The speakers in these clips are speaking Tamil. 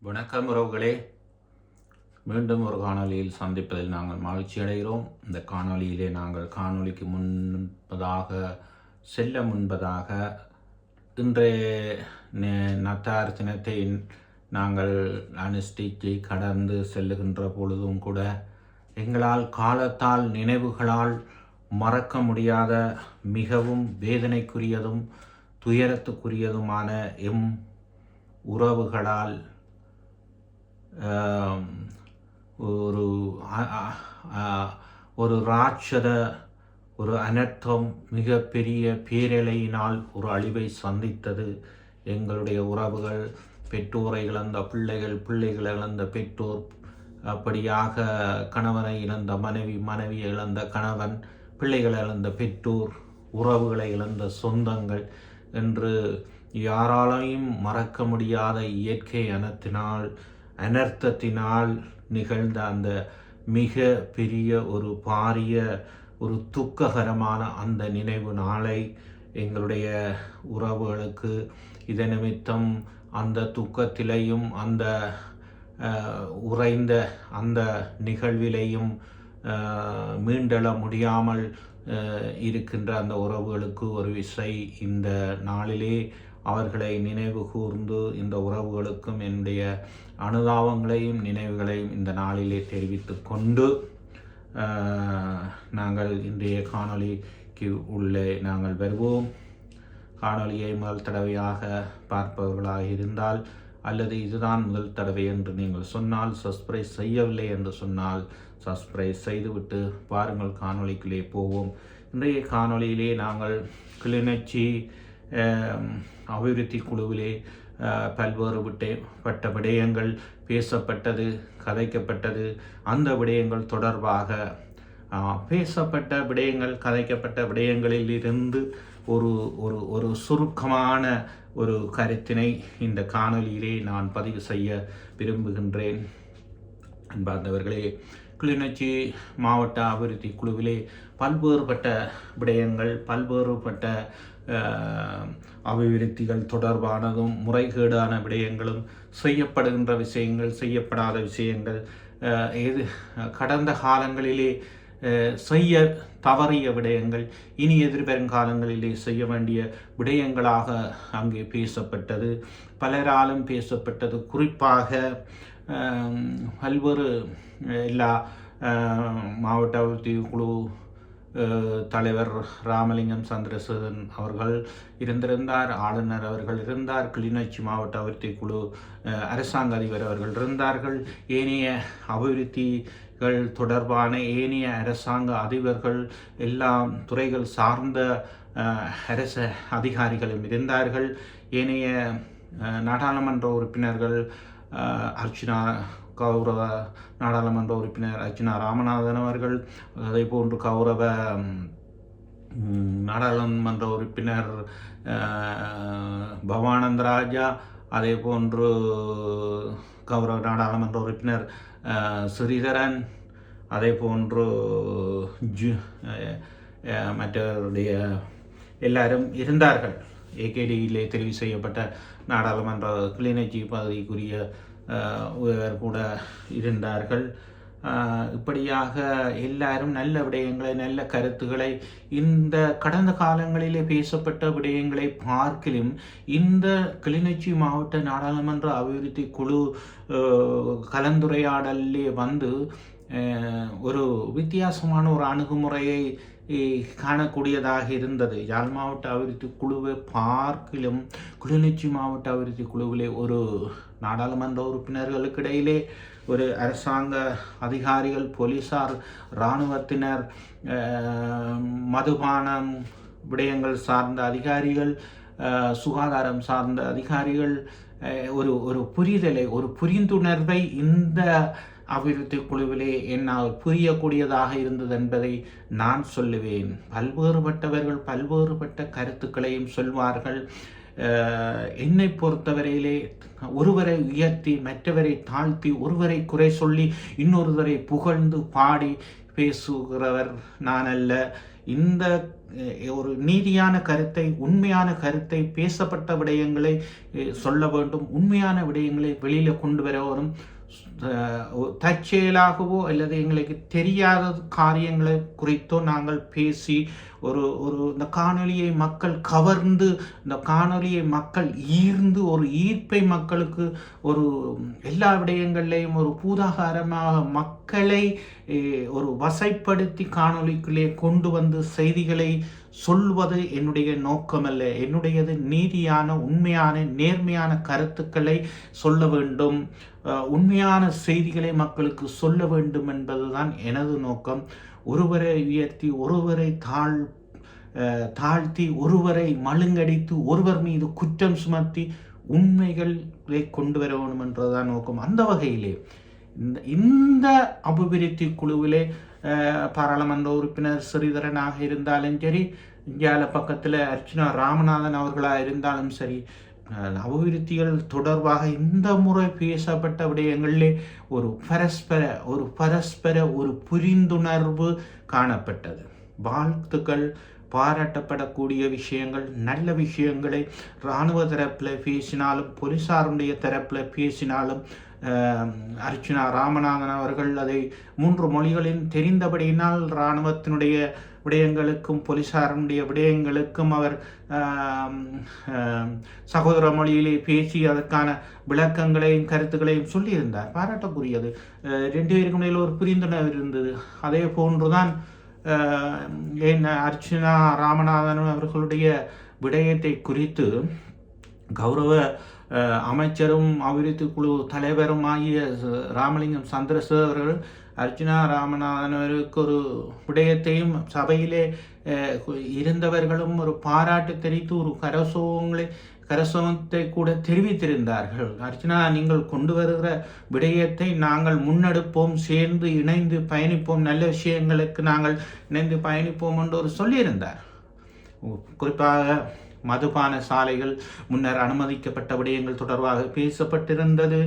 வணக்கம் உறவுகளே, மீண்டும் ஒரு காணொலியில் சந்திப்பதில் நாங்கள் மகிழ்ச்சி அடைகிறோம். இந்த காணொலியிலே நாங்கள் காணொலிக்கு செல்ல முன்பதாக இன்றைய நத்தார் தினத்தை நாங்கள் அனுஷ்டித்து கடந்து செல்லுகின்ற பொழுதும் கூட எங்களால் காலத்தால் நினைவுகளால் மறக்க முடியாத மிகவும் வேதனைக்குரியதும் துயரத்துக்குரியதுமான எம் உறவுகளால் ஒரு ஒரு ராட்சத ஒரு அனர்த்தம் மிகப்பெரிய பேரலையினால் ஒரு அழிவை சந்தித்தது. எங்களுடைய உறவுகள், பெற்றோரை இழந்த பிள்ளைகள், பிள்ளைகளை இழந்த பெற்றோர், அப்படியாக கணவனை இழந்த மனைவி, மனைவியை இழந்த கணவன், பிள்ளைகளை இழந்த பெற்றோர், உறவுகளை இழந்த சொந்தங்கள் என்று யாராலையும் மறக்க முடியாத இயற்கை அனர்த்தத்தினால் நிகழ்ந்த அந்த மிக பெரிய ஒரு பாரிய ஒரு துக்ககரமான அந்த நினைவு நாளை எங்களுடைய உறவுகளுக்கு இதை நிமித்தம் அந்த துக்கத்திலையும் அந்த உறைந்த அந்த நிகழ்விலையும் மீண்டெழ முடியாமல் இருக்கின்ற அந்த உறவுகளுக்கு ஒரு விசை இந்த நாளிலே அவர்களை நினைவு கூர்ந்து இந்த உறவுகளுக்கும் என்னுடைய அனுதாபங்களையும் நினைவுகளையும் இந்த நாளிலே தெரிவித்து கொண்டு நாங்கள் இன்றைய காணொலிக்கு உள்ளே நாங்கள் வருவோம். காணொலியை முதல் தடவையாக பார்ப்பவர்களாக இருந்தால் அல்லது இதுதான் முதல் தடவை என்று நீங்கள் சொன்னால், சப்ஸ்கிரைப் செய்யவில்லை என்று சொன்னால் சப்ஸ்கிரைப் செய்துவிட்டு பாருங்கள். காணொலிக்குள்ளே போவோம். இன்றைய காணொலியிலே நாங்கள் கிளிநொச்சி அபிவிருத்தி குழுவிலே பல்வேறுபட்ட விடயங்கள் பேசப்பட்டது, கதைக்கப்பட்டது. அந்த விடயங்கள் தொடர்பாக பேசப்பட்ட விடயங்கள், கதைக்கப்பட்ட விடயங்களில் இருந்து ஒரு ஒரு ஒரு சுருக்கமான ஒரு கருத்தினை இந்த காணொலியிலே நான் பதிவு செய்ய விரும்புகின்றேன். அன்பார்ந்தவர்களே, கிளிநொச்சி மாவட்ட அபிவிருத்தி குழுவிலே பல்வேறுபட்ட விடயங்கள், பல்வேறுபட்ட அபிவிருத்திகள் தொடர்பானதும் முறைகேடான விடயங்களும், செய்யப்படுகின்ற விஷயங்கள், செய்யப்படாத விஷயங்கள், கடந்த காலங்களிலே செய்ய தவறிய விடயங்கள், இனி எதிர்வரும் காலங்களிலே செய்ய வேண்டிய விடயங்களாக அங்கே பேசப்பட்டது, பலராலும் பேசப்பட்டது. குறிப்பாக பல்வேறு எல்லா மாவட்ட அபிவிருத்தி குழு தலைவர் ராமலிங்கம் சந்திரசேகரன் அவர்கள் இருந்திருந்தார், ஆளுநர் அவர்கள் இருந்தார், கிளிநொச்சி மாவட்ட அபிவிருத்தி குழு அரசாங்க அதிபர் அவர்கள் இருந்தார்கள், ஏனைய அபிவிருத்திகள் தொடர்பான ஏனைய அரசாங்க அதிபர்கள், எல்லா துறைகள் சார்ந்த அரச அதிகாரிகளும் இருந்தார்கள், ஏனைய நாடாளுமன்ற உறுப்பினர்கள் அர்ச்சனா கௌரவ நாடாளுமன்ற உறுப்பினர் அர்ச்சனா ராமநாதன் அவர்கள், அதே போன்று கௌரவ நாடாளுமன்ற உறுப்பினர் பவானந்த ராஜா, அதே போன்று கௌரவ நாடாளுமன்ற உறுப்பினர் ஸ்ரீதரன், அதே போன்று மற்றவருடைய எல்லாரும் இருந்தார்கள். ஏகேடியிலே தெரிவு செய்யப்பட்ட நாடாளுமன்ற கிளிநொச்சி பகுதிக்குரிய கூட இருந்தார்கள். இப்படியாக எல்லாரும் நல்ல விடயங்களை, நல்ல கருத்துக்களை, இந்த கடந்த காலங்களிலே பேசப்பட்ட விடயங்களை பார்க்கிலும் இந்த கிளிநொச்சி மாவட்ட நாடாளுமன்ற அபிவிருத்தி குழு கலந்துரையாடலே வந்து ஒரு வித்தியாசமான ஒரு அணுகுமுறையை காணக்கூடியதாக இருந்தது. யாழ் மாவட்ட அபிவிருத்தி குழுவை பார்க்கிலும் கிளிநொச்சி மாவட்ட அபிவிருத்தி குழுவிலே ஒரு நாடாளுமன்ற உறுப்பினர்களுக்கு இடையிலே ஒரு அரசாங்க அதிகாரிகள், போலீசார், இராணுவத்தினர், மதுபானம் விடயங்கள் சார்ந்த அதிகாரிகள், சுகாதாரம் சார்ந்த அதிகாரிகள் ஒரு புரிதலை, ஒரு புரிந்துணர்வை இந்த அபிவிருத்தி குழுவிலே என்னால் புரியக்கூடியதாக இருந்தது என்பதை நான் சொல்லுவேன். பல்வேறுபட்டவர்கள் பல்வேறுபட்ட கருத்துக்களையும் சொல்வார்கள். என்னை பொறுத்தவரையிலே ஒருவரை உயர்த்தி மற்றவரை தாழ்த்தி, ஒருவரை குறை சொல்லி இன்னொருவரை புகழ்ந்து பாடி பேசுகிறவர் நான் அல்ல. இந்த ஒரு நீதியான கருத்தை, உண்மையான கருத்தை, பேசப்பட்ட விடயங்களை சொல்ல வேண்டும். உண்மையான விடயங்களை வெளியில் கொண்டு வர வரும். தற்செயலாகவோ அல்லது எங்களுக்கு தெரியாத காரியங்களை குறித்தோ நாங்கள் பேசி இந்த காணொலியை மக்கள் கவர்ந்து, இந்த காணொலியை மக்கள் ஈர்ந்து, ஒரு ஈர்ப்பை மக்களுக்கு ஒரு எல்லா விடயங்கள்லையும் ஒரு பூதாகாரமாக மக்களை ஒரு வசைப்படுத்தி காணொலிக்குள்ளே கொண்டு வந்து செய்திகளை சொல்வது என்னுடைய நோக்கமல்ல. என்னுடையது நீதியான, உண்மையான, நேர்மையான கருத்துக்களை சொல்ல வேண்டும், உண்மையான செய்திகளை மக்களுக்கு சொல்ல வேண்டும் என்பதுதான் எனது நோக்கம். ஒருவரை உயர்த்தி, ஒருவரை தாழ்த்தி, ஒருவரை மழுங்கடித்து, ஒருவர் மீது குற்றம் சுமத்தி உண்மைகளை கொண்டு வர வேண்டும் என்றதுதான் நோக்கம். அந்த வகையிலே இந்த அபிவிருத்தி குழுவிலே பாராளுமன்ற உறுப்பினர் ஸ்ரீதரனாக இருந்தாலும் சரி, இந்தியாவில பக்கத்தில் அர்ச்சனா ராமநாதன் அவர்களாக இருந்தாலும் சரி, அபிவிருத்திகள் தொடர்பாக இந்த முறை பேசப்பட்ட விடயங்களிலே ஒரு பரஸ்பர ஒரு புரிந்துணர்வு காணப்பட்டது. வாழ்த்துக்கள், பாராட்டப்படக்கூடிய விஷயங்கள், நல்ல விஷயங்களை இராணுவ தரப்பில் பேசினாலும், போலீசாருடைய தரப்பில் பேசினாலும், அர்ச்சனா ராமநாதன் அவர்கள் அதை 3 மொழிகளில் தெரிந்தபடியினால் இராணுவத்தினுடைய விடயங்களுக்கும் போலீசாருடைய விடயங்களுக்கும் அவர் சகோதர மொழியிலே பேசி அதற்கான விளக்கங்களையும் கருத்துக்களையும் சொல்லியிருந்தார். பாராட்டக்குரியது. 2 பேருக்கும் இடையில் ஒரு புரிந்துணர்வு இருந்தது. அதே போன்றுதான் அர்ச்சனா ராமநாதன் அவர்களுடைய விடயத்தை குறித்து கௌரவ அமைச்சரும் அபிவிருத்தி குழு தலைவரும் ஆகிய ராமலிங்கம் சந்திரசேகர் அவர்கள் அர்ச்சனா ராமநாதன் அவருக்கு ஒரு விடயத்தையும் சபையிலே இருந்தவர்களும் ஒரு பாராட்டு தெரிவித்து ஒரு கரசோகத்தை கூட தெரிவித்திருந்தார்கள். அர்ச்சனா, நீங்கள் கொண்டு வருகிற விடயத்தை நாங்கள் முன்னெடுப்போம், சேர்ந்து இணைந்து பயணிப்போம், நல்ல விஷயங்களுக்கு நாங்கள் இணைந்து பயணிப்போம் என்று ஒரு சொல்லியிருந்தார். குறிப்பாக மதுபான சாலைகள் முன்னர் அனுமதிக்கப்பட்ட விடயங்கள் தொடர்பாக பேசப்பட்டிருந்தது.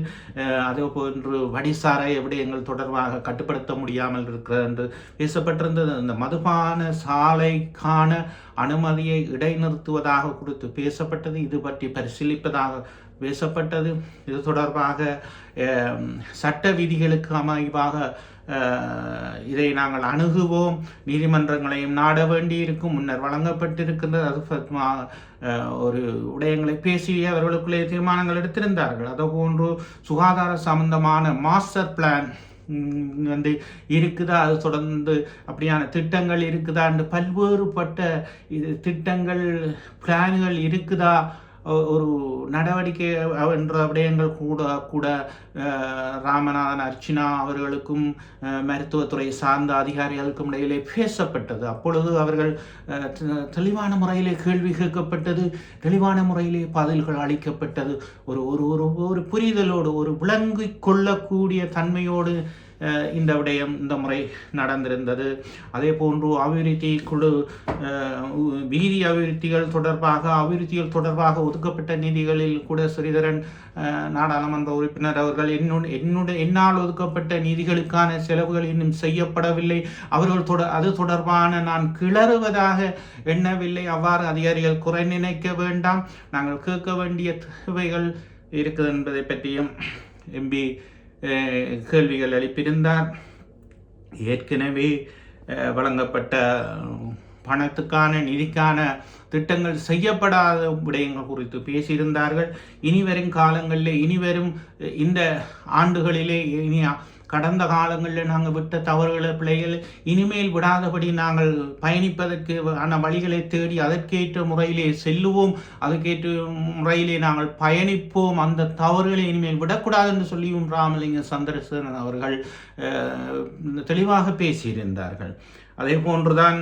அதே போன்று வடிசாராய விடயங்கள் தொடர்பாக கட்டுப்படுத்த முடியாமல் இருக்கிறது என்று பேசப்பட்டிருந்தது. அந்த மதுபான சாலைக்கான அனுமதியை இடைநிறுத்துவதாக குறித்து பேசப்பட்டது. இது பற்றி பரிசீலிப்பதாக பேசப்பட்டது. இது தொடர்பாக சட்ட விதிகளுக்கு அமைவாக இதை நாங்கள் அணுகுவோம், நீதிமன்றங்களையும் நாட வேண்டி இருக்கும், முன்னர் வழங்கப்பட்டிருக்கின்றது. அது ஒரு விடயங்களை பேசி அவர்களுக்குள்ளே தீர்மானங்கள் எடுத்திருந்தார்கள். அதுபோன்று சுகாதார சம்பந்தமான மாஸ்டர் பிளான் இருக்குதா, அது தொடர்ந்து அப்படியான திட்டங்கள் இருக்குதா என்று பல்வேறுபட்ட திட்டங்கள் பிளான்கள் இருக்குதா, ஒரு நடவடிக்கை என்ற விடயங்கள் கூட ராமநாதன் அர்ச்சனா அவர்களுக்கும் மருத்துவத்துறை சார்ந்த அதிகாரிகளுக்கும் இடையிலே பேசப்பட்டது. அப்பொழுது அவர்கள் தெளிவான முறையிலே கேள்வி கேட்கப்பட்டது, தெளிவான முறையிலே பதில்கள் அளிக்கப்பட்டது. ஒரு புரிதலோடு, ஒரு விளங்கிக் கொள்ளக்கூடிய தன்மையோடு இந்த விடயம் இந்த முறை நடந்திருந்தது. அதே போன்று அபிவிருத்தி குழு வீதி அபிவிருத்திகள் தொடர்பாக ஒதுக்கப்பட்ட நிதிகளில் கூட ஸ்ரீதரன் நாடாளுமன்ற உறுப்பினர் அவர்கள் என்னால் ஒதுக்கப்பட்ட நிதிகளுக்கான செலவுகள் இன்னும் செய்யப்படவில்லை, அவர்கள் அது தொடர்பான நான் கிளறுவதாக எண்ணவில்லை, அவ்வாறு அதிகாரிகள் குறை நினைக்க வேண்டாம், நாங்கள் கேட்க வேண்டிய தேவைகள் இருக்குது என்பதை பற்றியும் எம்பி கேள்விகள் எழுப்பியிருந்தார். ஏற்கனவே வழங்கப்பட்ட பணத்துக்கான நிதிக்கான திட்டங்கள் செய்யப்படாத விடயங்கள் குறித்து பேசியிருந்தார்கள். இனிவரும் காலங்களில், இனிவரும் இந்த ஆண்டுகளிலே, இனி கடந்த காலங்களில் நாங்கள் விட்ட தவறுகளை, பிழைகள் இனிமேல் விடாதபடி நாங்கள் பயணிப்பதற்கு ஆன வழிகளை தேடி அதற்கேற்ற முறையிலே செல்லுவோம், அதற்கேற்ற முறையிலே நாங்கள் பயணிப்போம், அந்த தவறுகளை இனிமேல் விடக்கூடாது என்று சொல்லியும் ராமலிங்க சந்திரசேகரன் அவர்கள் தெளிவாக பேசியிருந்தார்கள். அதே போன்றுதான்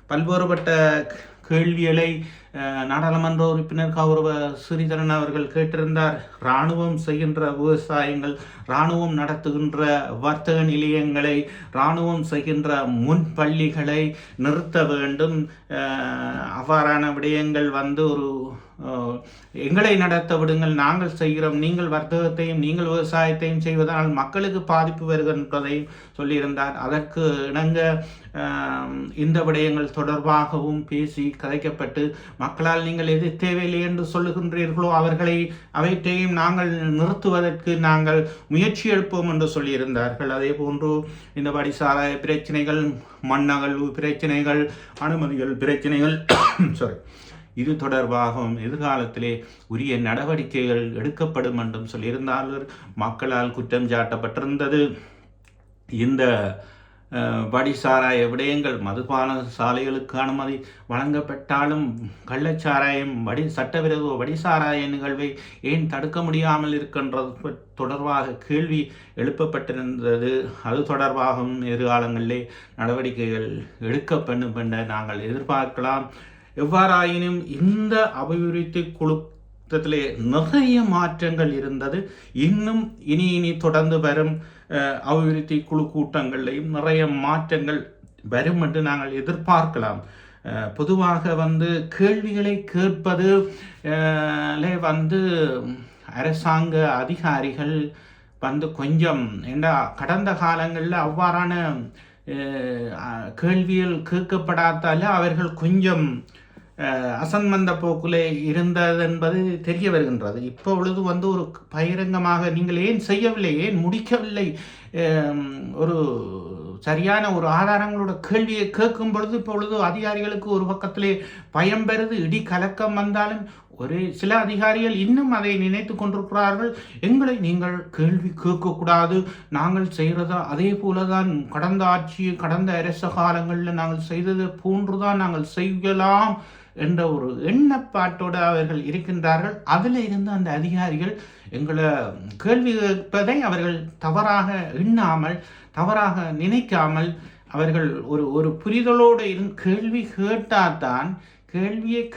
பல்வேறுபட்ட கேள்விகளை நாடாளுமன்ற உறுப்பினர் கௌரவ ஸ்ரீதரன் அவர்கள் கேட்டிருந்தார். இராணுவம் செய்கின்ற விவசாயங்கள், இராணுவம் நடத்துகின்ற வர்த்தக நிலையங்களை, இராணுவம் செய்கின்ற முன் பள்ளிகளை நிறுத்த வேண்டும். அவ்வாறான விடயங்கள் ஒரு எங்களை நடத்த விடுங்கள், நாங்கள் செய்கிறோம், நீங்கள் வர்த்தகத்தையும் நீங்கள் விவசாயத்தையும் செய்வதால் மக்களுக்கு பாதிப்பு வருகின்றதையும் சொல்லியிருந்தார். அதற்கு இணங்க இந்த விடயங்கள் தொடர்பாகவும் பேசி கதைக்கப்பட்டு, மக்களால் நீங்கள் எது தேவையில்லை என்று சொல்லுகின்றீர்களோ அவற்றையும் நாங்கள் நிறுத்துவதற்கு நாங்கள் முயற்சி எடுப்போம் என்று சொல்லியிருந்தார்கள். அதே போன்று இந்த படிசாராய பிரச்சனைகள், மண்ணகழ்வு பிரச்சனைகள், அனுமதிகள் பிரச்சனைகள் இது தொடர்பாகவும் எதிர்காலத்திலே உரிய நடவடிக்கைகள் எடுக்கப்படும் என்றும் சொல்லியிருந்தார்கள். மக்களால் குற்றம் சாட்டப்பட்டிருந்தது. இந்த படிசாராய விடயங்கள், மதுபான சாலைகளுக்கு அனுமதி வழங்கப்பட்டாலும் கள்ளச்சாராயம் சட்டவிரோத வடிசாராய நிகழ்வை ஏன் தடுக்க முடியாமல் இருக்கின்றது தொடர்பாக கேள்வி எழுப்பப்பட்டிருந்தது. அது தொடர்பாகவும் எதிர்காலங்களிலே நடவடிக்கைகள் எடுக்கப்படும் என நாங்கள் எதிர்பார்க்கலாம். எவ்வாறாயினும் இந்த அபிவிருத்தி குழுத்திலே நிறைய மாற்றங்கள் இருந்தது. இன்னும் இனி தொடர்ந்து வரும் அபிவிருத்தி குழு கூட்டங்களையும் நிறைய மாற்றங்கள் வரும் என்று நாங்கள் எதிர்பார்க்கலாம். பொதுவாக கேள்விகளை கேட்பது அரசாங்க அதிகாரிகள் கொஞ்சம் கடந்த காலங்களில் அவ்வாறான கேள்விகள் கேட்கப்படாதால அவர்கள் கொஞ்சம் அசன்மந்த போக்கில் இருந்தது என்பது தெரிய வருகின்றது. இப்பொழுது ஒரு பகிரங்கமாக நீங்கள் ஏன் செய்யவில்லை, ஏன் முடிக்கவில்லை, ஒரு சரியான ஒரு ஆதாரங்களோட கேள்வியை கேட்கும் பொழுது இப்பொழுது அதிகாரிகளுக்கு ஒரு பக்கத்திலே பயம் பெறுது. இடி கலக்கம் வந்தாலும் சில அதிகாரிகள் இன்னும் அதை நினைத்து கொண்டிருக்கிறார்கள். எங்களை நீங்கள் கேள்வி கேட்கக்கூடாது, நாங்கள் செய்கிறதா அதே போலதான் கடந்த அரச காலங்களில் நாங்கள் செய்தது போன்றுதான் நாங்கள் செய்யலாம் என்ற ஒரு எண்ணப்பாட்டோடு அவர்கள் இருக்கின்றார்கள். அதில் இருந்து அந்த அதிகாரிகள் எங்களை கேள்வி கேட்பதை அவர்கள் தவறாக எண்ணாமல், தவறாக நினைக்காமல், அவர்கள் ஒரு புரிதலோடு கேள்வியை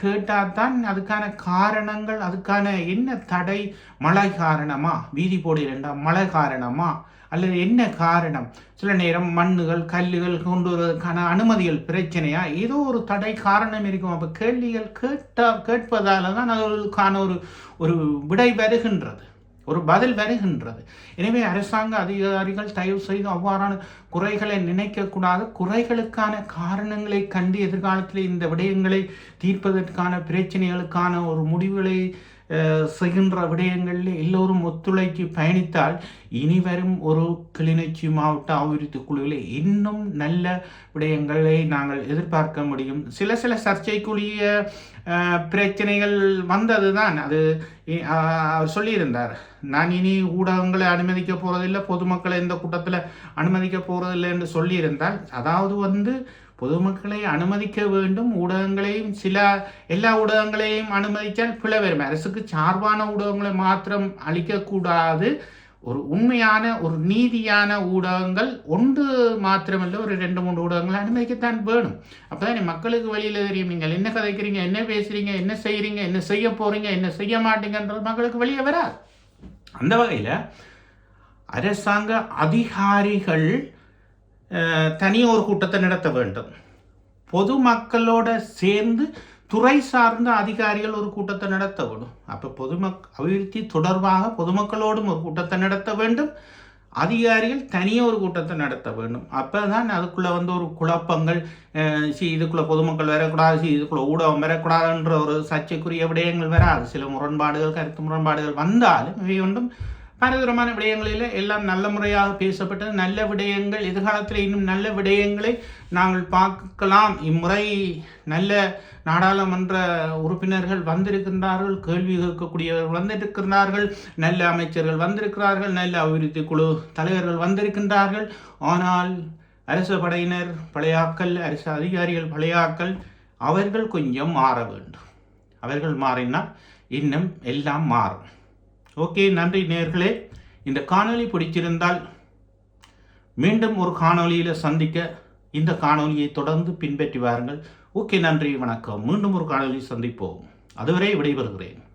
கேட்டால்தான் அதுக்கான காரணங்கள், அதுக்கான என்ன தடை, மழை காரணமா, வீதி போடுகிறா மழை காரணமா, அல்லது என்ன காரணம், சில நேரம் மண்ணுகள் கல்லுகள் கொண்டு வருவதற்கான அனுமதிகள் பிரச்சனையா, ஏதோ ஒரு தடை காரணம் இருக்கும். அப்போ கேள்விகள் கேட்பதால தான் அதற்கான ஒரு விடை வருகின்றது, ஒரு பதில் வருகின்றது. எனவே அரசாங்க அதிகாரிகள் தயவு செய்து அவ்வாறான குறைகளை நினைக்கக்கூடாது. குறைகளுக்கான காரணங்களை கண்டு எதிர்காலத்தில் இந்த விடயங்களை தீர்ப்பதற்கான பிரச்சனைகளுக்கான ஒரு முடிவுகளை செய்கின்ற விடயங்களில் எல்லோரும் ஒத்துழைத்து பயணித்தால் இனி வரும் ஒரு கிளிநொச்சி மாவட்ட அபிவிருத்தி குழுவில் இன்னும் நல்ல விடயங்களை நாங்கள் எதிர்பார்க்க முடியும். சில சர்ச்சைக்குரிய பிரச்சனைகள் வந்தது தான். அது அவர் சொல்லியிருந்தார், நான் இனி ஊடகங்களை அனுமதிக்க போகிறதில்லை, பொதுமக்களை இந்த கூட்டத்தில் அனுமதிக்க போகிறதில்லை என்று சொல்லியிருந்தால், அதாவது பொதுமக்களை அனுமதிக்க வேண்டும், ஊடகங்களையும் எல்லா ஊடகங்களையும் அனுமதித்தால் பிழை வரும். அரசுக்கு சார்பான ஊடகங்களை மாத்திரம் அளிக்கக்கூடாது. ஒரு உண்மையான ஒரு நீதியான ஊடகங்கள் ஒன்று மாத்திரமல்ல, ஒரு 2-3 ஊடகங்களை அனுமதிக்கத்தான் வேணும். அப்போதான் மக்களுக்கு வெளியில் தெரியும், நீங்கள் என்ன கதைக்கிறீங்க, என்ன பேசுறீங்க, என்ன செய்கிறீங்க, என்ன செய்ய போறீங்க, என்ன செய்ய மாட்டீங்கன்றது மக்களுக்கு வெளியே வராது. அந்த வகையில் அரசாங்க அதிகாரிகள் தனியாக ஒரு கூட்டத்தை நடத்த வேண்டும். பொதுமக்களோட சேர்ந்து துறை சார்ந்த அதிகாரிகள் ஒரு கூட்டத்தை நடத்த வேண்டும். அப்போ அபிவிருத்தி தொடர்பாக பொதுமக்களோடும் ஒரு கூட்டத்தை நடத்த வேண்டும், அதிகாரிகள் தனியாக ஒரு கூட்டத்தை நடத்த வேண்டும். அப்போ தான் அதுக்குள்ளே ஒரு குழப்பங்கள், இதுக்குள்ளே பொதுமக்கள் வரக்கூடாது, இதுக்குள்ளே ஊடகம் வரக்கூடாதுன்ற ஒரு சர்ச்சைக்குரிய விடயங்கள் வராது. சில முரண்பாடுகள், கருத்து முரண்பாடுகள் வந்தாலும் இவை ஒன்றும் பலவிதமான விடயங்களில் எல்லாம் நல்ல முறையாக பேசப்பட்டது. நல்ல விடயங்கள், எதிர்காலத்தில் இன்னும் நல்ல விடயங்களை நாங்கள் பார்க்கலாம். இம்முறை நல்ல நாடாளுமன்ற உறுப்பினர்கள் வந்திருக்கின்றார்கள், கேள்வி கேட்கக்கூடியவர்கள் வந்திருக்கிறார்கள், நல்ல அமைச்சர்கள் வந்திருக்கிறார்கள், நல்ல அபிவிருத்தி குழு தலைவர்கள் வந்திருக்கின்றார்கள். ஆனால் அரசு படையினர் பழையாக்கள், அரசு அதிகாரிகள் பழையாக்கள், அவர்கள் கொஞ்சம் மாற வேண்டும். அவர்கள் மாறினால் இன்னும் எல்லாம் மாறும். ஓகே, நன்றி நேயர்களே. இந்த காணொளி பிடிச்சிருந்தால் மீண்டும் ஒரு காணொளியில் சந்திக்க இந்த காணொளியை தொடர்ந்து பின்பற்றி வாருங்கள். ஓகே, நன்றி, வணக்கம். மீண்டும் ஒரு காணொலி சந்திப்போம். அதுவரை விடைபெறுகிறேன்.